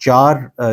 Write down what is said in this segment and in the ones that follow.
4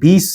20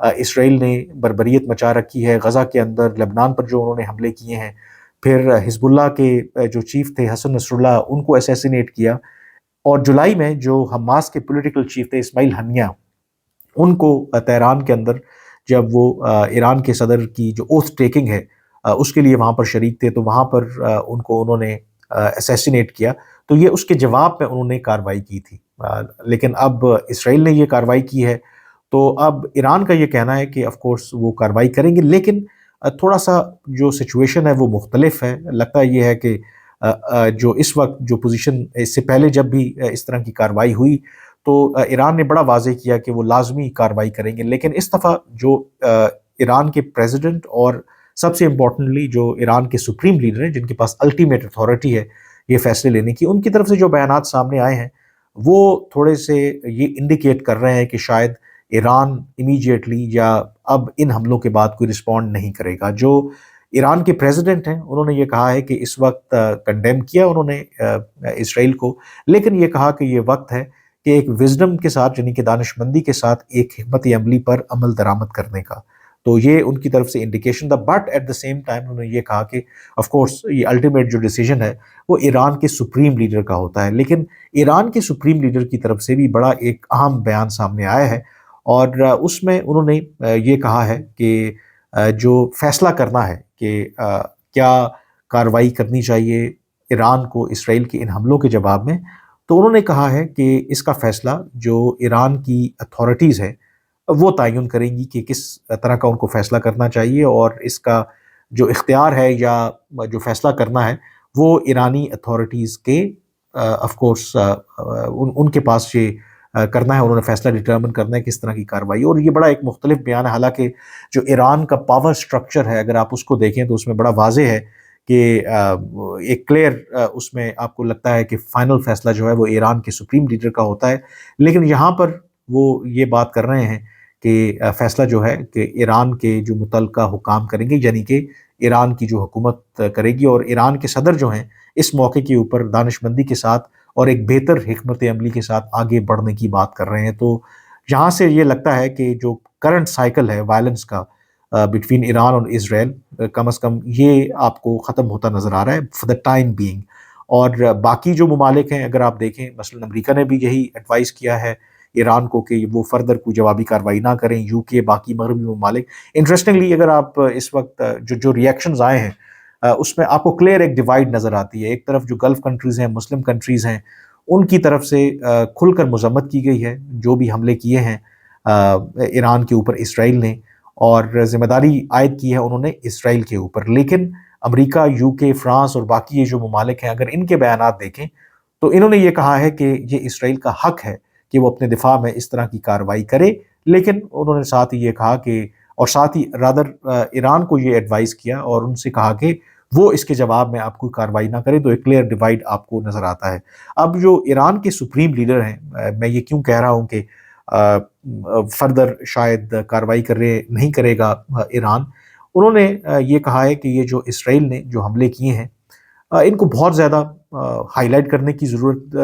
اسرائیل نے بربریت مچا رکھی ہے غزہ کے اندر، لبنان پر جو انہوں نے حملے کیے ہیں، پھر حزب اللہ کے جو چیف تھے حسن نصر اللہ ان کو اسیسینیٹ کیا، اور جولائی میں جو حماس کے پولیٹیکل چیف تھے اسماعیل ہنیہ ان کو تہران کے اندر جب وہ ایران کے صدر کی جو اوتھ ٹیکنگ ہے اس کے لیے وہاں پر شریک تھے، تو وہاں پر انہوں نے اسیسینیٹ کیا، تو یہ اس کے جواب میں انہوں نے کارروائی کی تھی۔ لیکن اب اسرائیل نے یہ کارروائی کی ہے، تو اب ایران کا یہ کہنا ہے کہ آف کورس وہ کارروائی کریں گے، لیکن تھوڑا سا جو سچویشن ہے وہ مختلف ہے۔ لگتا یہ ہے کہ جو اس وقت جو پوزیشن، اس سے پہلے جب بھی اس طرح کی کارروائی ہوئی تو ایران نے بڑا واضح کیا کہ وہ لازمی کارروائی کریں گے، لیکن اس دفعہ جو ایران کے پریزیڈنٹ اور سب سے امپورٹنٹلی جو ایران کے سپریم لیڈر ہیں جن کے پاس الٹیمیٹ اتھارٹی ہے یہ فیصلے لینے کی، ان کی طرف سے جو بیانات سامنے آئے ہیں وہ تھوڑے سے یہ انڈیکیٹ کر رہے ہیں کہ شاید ایران امیجیٹلی یا اب ان حملوں کے بعد کوئی رسپونڈ نہیں کرے گا۔ جو ایران کے پریزیڈنٹ ہیں انہوں نے یہ کہا ہے کہ اس وقت کنڈیم کیا انہوں نے اسرائیل کو، لیکن یہ کہا کہ یہ وقت ہے کہ ایک وزڈم کے ساتھ یعنی کہ دانش مندی کے ساتھ ایک حکمت عملی پر عمل درآمد کرنے کا، تو یہ ان کی طرف سے انڈیکیشن تھا۔ But at the same time انہوں نے یہ کہا کہ آف کورس یہ الٹیمیٹ جو ڈیسیجن ہے وہ ایران کے سپریم لیڈر کا ہوتا ہے، لیکن ایران کے سپریم لیڈر کی طرف سے بھی بڑا ایک اہم بیان سامنے آیا ہے، اور اس میں انہوں نے یہ کہا ہے کہ جو فیصلہ کرنا ہے کہ کیا کارروائی کرنی چاہیے ایران کو اسرائیل کے ان حملوں کے جواب میں، تو انہوں نے کہا ہے کہ اس کا فیصلہ جو ایران کی اتھارٹیز ہیں وہ تعین کریں گی کہ کس طرح کا ان کو فیصلہ کرنا چاہیے، اور اس کا جو اختیار ہے یا جو فیصلہ کرنا ہے وہ ایرانی اتھارٹیز کے آف کورس ان کے پاس یہ کرنا ہے، انہوں نے فیصلہ ڈٹرمن کرنا ہے کس طرح کی کارروائی، اور یہ بڑا ایک مختلف بیان ہے۔ حالانکہ جو ایران کا پاور سٹرکچر ہے اگر آپ اس کو دیکھیں تو اس میں بڑا واضح ہے کہ ایک کلیئر اس میں آپ کو لگتا ہے کہ فائنل فیصلہ جو ہے وہ ایران کے سپریم لیڈر کا ہوتا ہے، لیکن یہاں پر وہ یہ بات کر رہے ہیں کہ فیصلہ جو ہے کہ ایران کے جو متعلقہ حکام کریں گے، یعنی کہ ایران کی جو حکومت کرے گی، اور ایران کے صدر جو ہیں اس موقع کے اوپر دانش مندی کے ساتھ اور ایک بہتر حکمت عملی کے ساتھ آگے بڑھنے کی بات کر رہے ہیں۔ تو یہاں سے یہ لگتا ہے کہ جو کرنٹ سائیکل ہے وائلنس کا بٹوین ایران اور اسرائیل، کم از کم یہ آپ کو ختم ہوتا نظر آ رہا ہے فار دا ٹائم بینگ۔ اور باقی جو ممالک ہیں اگر آپ دیکھیں، مثلا امریکہ نے بھی یہی ایڈوائز کیا ہے ایران کو کہ وہ فردر کوئی جوابی کارروائی نہ کریں، یو کے باقی مغربی ممالک۔ انٹرسٹنگلی اگر آپ اس وقت جو ریئیکشنز آئے ہیں اس میں آپ کو کلیئر ایک ڈیوائڈ نظر آتی ہے۔ ایک طرف جو گلف کنٹریز ہیں، مسلم کنٹریز ہیں، ان کی طرف سے کھل کر مذمت کی گئی ہے جو بھی حملے کیے ہیں ایران کے اوپر اسرائیل نے، اور ذمہ داری عائد کی ہے انہوں نے اسرائیل کے اوپر، لیکن امریکہ، یو کے، فرانس اور باقی یہ جو ممالک ہیں اگر ان کے بیانات دیکھیں تو انہوں نے یہ کہا ہے کہ یہ اسرائیل کا حق ہے کہ وہ اپنے دفاع میں اس طرح کی کارروائی کرے، لیکن انہوں نے ساتھ ہی یہ کہا کہ، اور ساتھ ہی رادر ایران کو یہ ایڈوائز کیا اور ان سے کہا کہ وہ اس کے جواب میں آپ کوئی کارروائی نہ کرے، تو ایک کلیئر ڈیوائڈ آپ کو نظر آتا ہے۔ اب جو ایران کے سپریم لیڈر ہیں، میں یہ کیوں کہہ رہا ہوں کہ فردر شاید کارروائی نہیں کرے گا ایران، انہوں نے یہ کہا ہے کہ یہ جو اسرائیل نے جو حملے کیے ہیں ان کو بہت زیادہ ہائی لائٹ کرنے کی ضرورت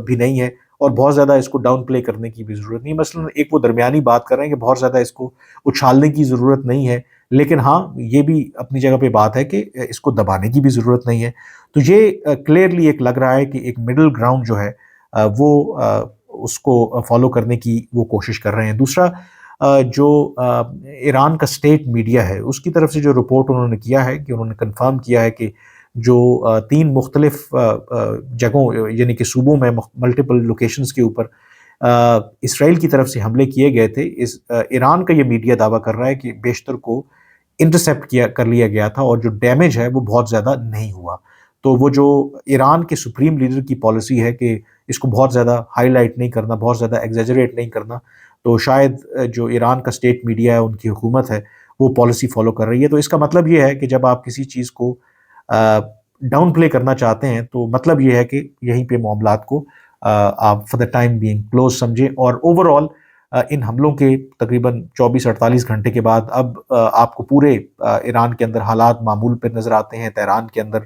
بھی نہیں ہے، اور بہت زیادہ اس کو ڈاؤن پلے کرنے کی بھی ضرورت نہیں۔ مثلا ایک وہ درمیانی بات کر رہے ہیں کہ بہت زیادہ اس کو اچھالنے کی ضرورت نہیں ہے، لیکن ہاں یہ بھی اپنی جگہ پہ بات ہے کہ اس کو دبانے کی بھی ضرورت نہیں ہے۔ تو یہ کلیئرلی ایک لگ رہا ہے کہ ایک مڈل گراؤنڈ جو ہے وہ اس کو فالو کرنے کی وہ کوشش کر رہے ہیں۔ دوسرا جو ایران کا اسٹیٹ میڈیا ہے اس کی طرف سے جو رپورٹ انہوں نے کیا ہے کہ انہوں نے کنفرم کیا ہے کہ جو 3 مختلف جگہوں یعنی کہ صوبوں میں ملٹیپل لوکیشنز کے اوپر اسرائیل کی طرف سے حملے کیے گئے تھے، ایران کا یہ میڈیا دعویٰ کر رہا ہے کہ بیشتر کو انٹرسیپٹ کر لیا گیا تھا اور جو ڈیمیج ہے وہ بہت زیادہ نہیں ہوا۔ تو وہ جو ایران کے سپریم لیڈر کی پالیسی ہے کہ اس کو بہت زیادہ ہائی لائٹ نہیں کرنا، بہت زیادہ ایگزیجریٹ نہیں کرنا، تو شاید جو ایران کا اسٹیٹ میڈیا ہے، ان کی حکومت ہے، وہ پالیسی فالو کر رہی ہے۔ تو اس کا مطلب یہ ہے کہ جب آپ کسی چیز کو ڈاؤن پلے کرنا چاہتے ہیں تو مطلب یہ ہے کہ یہیں پہ معاملات کو آپ for the time being close سمجھیں، اور اوور آل ان حملوں کے تقریباً 24-48 گھنٹے کے بعد اب آپ کو پورے ایران کے اندر حالات معمول پہ نظر آتے ہیں، تہران کے اندر،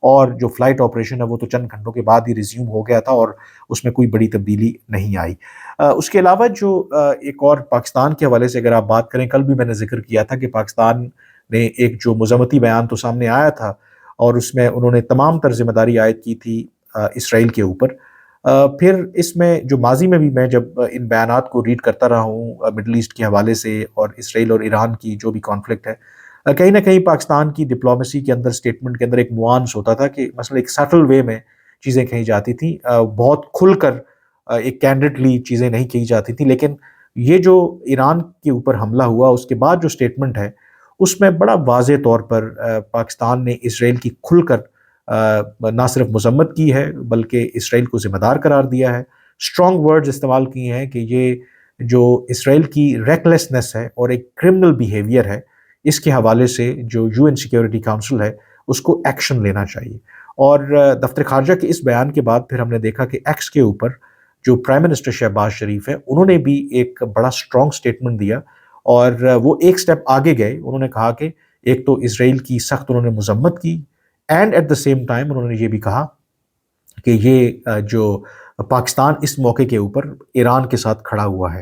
اور جو فلائٹ آپریشن ہے وہ تو چند گھنٹوں کے بعد ہی ریزیوم ہو گیا تھا اور اس میں کوئی بڑی تبدیلی نہیں آئی۔ اس کے علاوہ جو ایک اور پاکستان کے حوالے سے اگر آپ بات کریں، کل بھی میں نے ذکر کیا تھا کہ پاکستان نے ایک جو مذمتی بیان تو سامنے آیا تھا اور اس میں انہوں نے تمام تر ذمہ داری عائد کی تھی اسرائیل کے اوپر۔ پھر اس میں جو ماضی میں بھی میں جب ان بیانات کو ریڈ کرتا رہا ہوں مڈل ایسٹ کے حوالے سے اور اسرائیل اور ایران کی جو بھی کانفلکٹ ہے، کہیں نہ کہیں پاکستان کی ڈپلومیسی کے اندر اسٹیٹمنٹ کے اندر ایک نوانس ہوتا تھا کہ مثلا ایک سٹل وے میں چیزیں کہی جاتی تھیں، بہت کھل کر ایک کینڈڈلی چیزیں نہیں کہی جاتی تھیں، لیکن یہ جو ایران کے اوپر حملہ ہوا اس کے بعد جو اسٹیٹمنٹ ہے اس میں بڑا واضح طور پر پاکستان نے اسرائیل کی کھل کر نہ صرف مذمت کی ہے بلکہ اسرائیل کو ذمہ دار قرار دیا ہے، اسٹرانگ ورڈز استعمال کیے ہیں کہ یہ جو اسرائیل کی ریکلیسنس ہے اور ایک کرمنل بیہیویئر ہے، اس کے حوالے سے جو یو این سیکیورٹی کاؤنسل ہے اس کو ایکشن لینا چاہیے۔ اور دفتر خارجہ کے اس بیان کے بعد پھر ہم نے دیکھا کہ ایکس کے اوپر جو پرائم منسٹر شہباز شریف ہے انہوں نے بھی ایک بڑا اسٹرانگ سٹیٹمنٹ دیا اور وہ ایک سٹیپ آگے گئے۔ انہوں نے کہا کہ ایک تو اسرائیل کی سخت انہوں نے مذمت کی، and at the same time انہوں نے یہ بھی کہا کہ یہ جو پاکستان اس موقع کے اوپر ایران کے ساتھ کھڑا ہوا ہے۔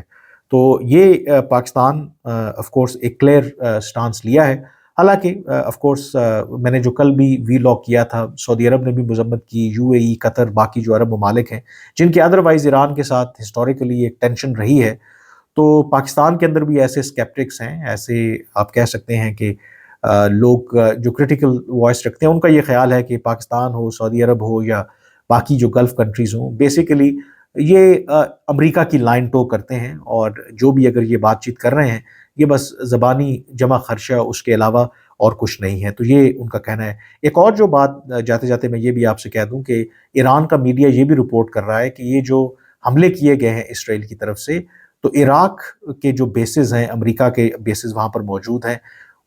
تو یہ پاکستان آف کورس ایک کلیئر سٹانس لیا ہے، حالانکہ آف کورس میں نے جو کل بھی وی لاگ کیا تھا، سعودی عرب نے بھی مذمت کی، یو اے ای، قطر، باقی جو عرب ممالک ہیں جن کے ادروائز ایران کے ساتھ ہسٹوریکلی ایک ٹینشن رہی ہے، تو پاکستان کے اندر بھی ایسے اسکیپٹکس ہیں، ایسے آپ کہہ سکتے ہیں کہ لوگ جو کریٹیکل وائس رکھتے ہیں، ان کا یہ خیال ہے کہ پاکستان ہو، سعودی عرب ہو یا باقی جو گلف کنٹریز ہوں، بیسیکلی یہ امریکہ کی لائن ٹو کرتے ہیں، اور جو بھی اگر یہ بات چیت کر رہے ہیں یہ بس زبانی جمع خرچہ، اس کے علاوہ اور کچھ نہیں ہے۔ تو یہ ان کا کہنا ہے۔ ایک اور جو بات جاتے جاتے میں یہ بھی آپ سے کہہ دوں کہ ایران کا میڈیا یہ بھی رپورٹ کر رہا ہے کہ یہ جو حملے کیے گئے ہیں اسرائیل کی طرف سے، تو عراق کے جو بیسز ہیں، امریکہ کے بیسز وہاں پر موجود ہیں،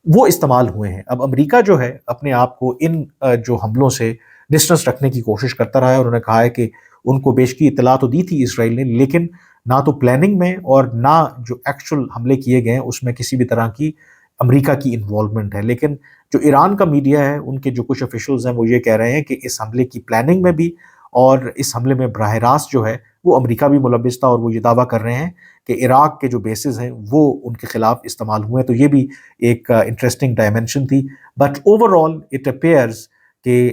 وہ استعمال ہوئے ہیں۔ اب امریکہ جو ہے اپنے آپ کو ان جو حملوں سے ڈسٹنس رکھنے کی کوشش کرتا رہا ہے، اور انہوں نے کہا ہے کہ ان کو بیشکی اطلاع تو دی تھی اسرائیل نے، لیکن نہ تو پلاننگ میں اور نہ جو ایکچول حملے کیے گئے ہیں اس میں کسی بھی طرح کی امریکہ کی انوالومنٹ ہے۔ لیکن جو ایران کا میڈیا ہے، ان کے جو کچھ آفیشلز ہیں وہ یہ کہہ رہے ہیں کہ اس حملے کی پلاننگ میں بھی اور اس حملے میں براہ راست جو ہے وہ امریکہ بھی ملوث تھا، اور وہ یہ دعویٰ کر رہے ہیں کہ عراق کے جو بیسز ہیں وہ ان کے خلاف استعمال ہوئے ہیں۔ تو یہ بھی ایک انٹرسٹنگ ڈائمنشن تھی، but over all it appears کہ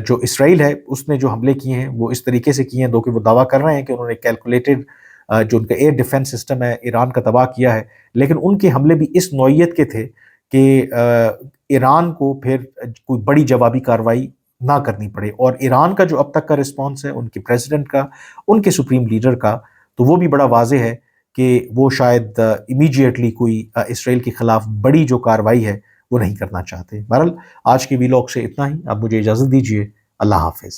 جو اسرائیل ہے اس نے جو حملے کیے ہیں وہ اس طریقے سے کیے ہیں، دو کہ وہ دعویٰ کر رہے ہیں کہ انہوں نے کیلکولیٹڈ جو ان کا ایئر ڈیفنس سسٹم ہے ایران کا تباہ کیا ہے، لیکن ان کے حملے بھی اس نوعیت کے تھے کہ ایران کو پھر کوئی بڑی جوابی کارروائی نہ کرنی پڑے۔ اور ایران کا جو اب تک کا رسپانس ہے، ان کے پریزیڈنٹ کا، ان کے سپریم لیڈر کا، تو وہ بھی بڑا واضح ہے کہ وہ شاید امیجیٹلی کوئی اسرائیل کے خلاف بڑی جو کارروائی ہے وہ نہیں کرنا چاہتے۔ بہرحال آج کے ویلاگ سے اتنا ہی، اب مجھے اجازت دیجیے، اللہ حافظ۔